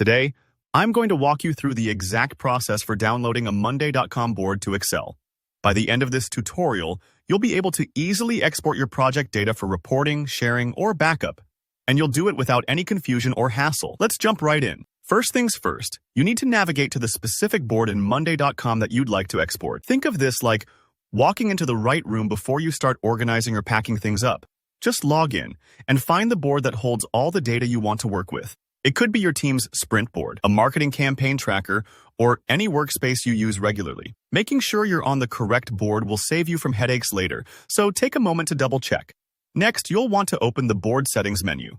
Today, I'm going to walk you through the exact process for downloading a Monday.com board to Excel. By the end of this tutorial, you'll be able to easily export your project data for reporting, sharing, or backup. And you'll do it without any confusion or hassle. Let's jump right in. First things first, you need to navigate to the specific board in Monday.com that you'd like to export. Think of this like walking into the right room before you start organizing or packing things up. Just log in and find the board that holds all the data you want to work with. It could be your team's sprint board, a marketing campaign tracker, or any workspace you use regularly. Making sure you're on the correct board will save you from headaches later, so take a moment to double-check. Next, you'll want to open the Board Settings menu.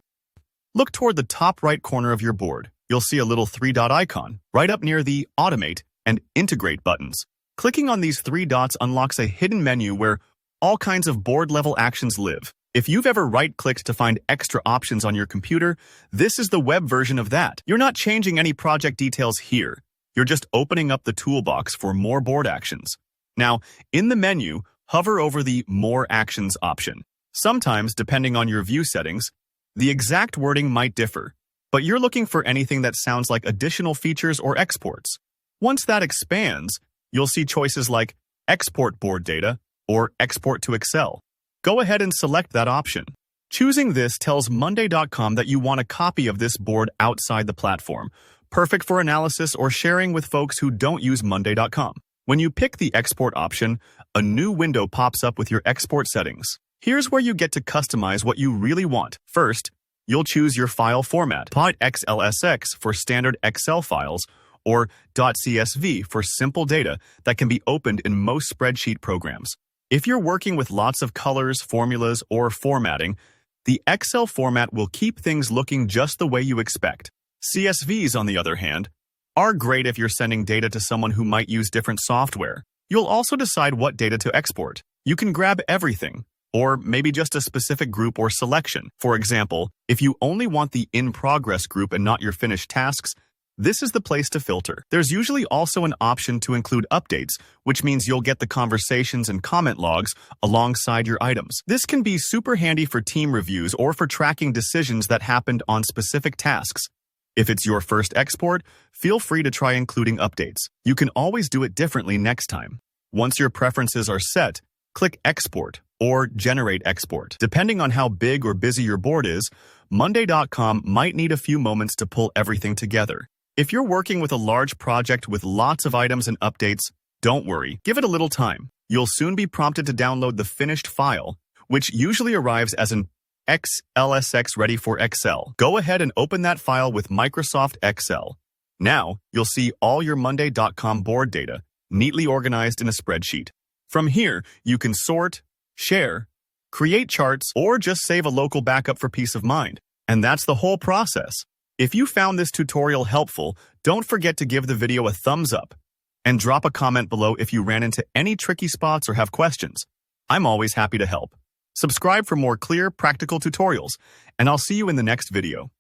Look toward the top right corner of your board. You'll see a little three-dot icon right up near the Automate and Integrate buttons. Clicking on these three dots unlocks a hidden menu where all kinds of board-level actions live. If you've ever right-clicked to find extra options on your computer, this is the web version of that. You're not changing any project details here. You're just opening up the toolbox for more board actions. Now, in the menu, hover over the More Actions option. Sometimes, depending on your view settings, the exact wording might differ, but you're looking for anything that sounds like additional features or exports. Once that expands, you'll see choices like Export Board Data or Export to Excel. Go ahead and select that option. Choosing this tells Monday.com that you want a copy of this board outside the platform, perfect for analysis or sharing with folks who don't use Monday.com. When you pick the Export option, a new window pops up with your export settings. Here's where you get to customize what you really want. First, you'll choose your file format, .xlsx for standard Excel files, or .csv for simple data that can be opened in most spreadsheet programs. If you're working with lots of colors, formulas, or formatting, the Excel format will keep things looking just the way you expect. CSVs, on the other hand, are great if you're sending data to someone who might use different software. You'll also decide what data to export. You can grab everything, or maybe just a specific group or selection. For example, if you only want the in-progress group and not your finished tasks, this is the place to filter. There's usually also an option to include updates, which means you'll get the conversations and comment logs alongside your items. This can be super handy for team reviews or for tracking decisions that happened on specific tasks. If it's your first export, feel free to try including updates. You can always do it differently next time. Once your preferences are set, click Export or Generate Export. Depending on how big or busy your board is, Monday.com might need a few moments to pull everything together. If you're working with a large project with lots of items and updates, don't worry, give it a little time. You'll soon be prompted to download the finished file, which usually arrives as an XLSX ready for Excel. Go ahead and open that file with Microsoft Excel. Now, you'll see all your Monday.com board data neatly organized in a spreadsheet. From here, you can sort, share, create charts, or just save a local backup for peace of mind. And that's the whole process. If you found this tutorial helpful, don't forget to give the video a thumbs up and drop a comment below if you ran into any tricky spots or have questions. I'm always happy to help. Subscribe for more clear, practical tutorials, and I'll see you in the next video.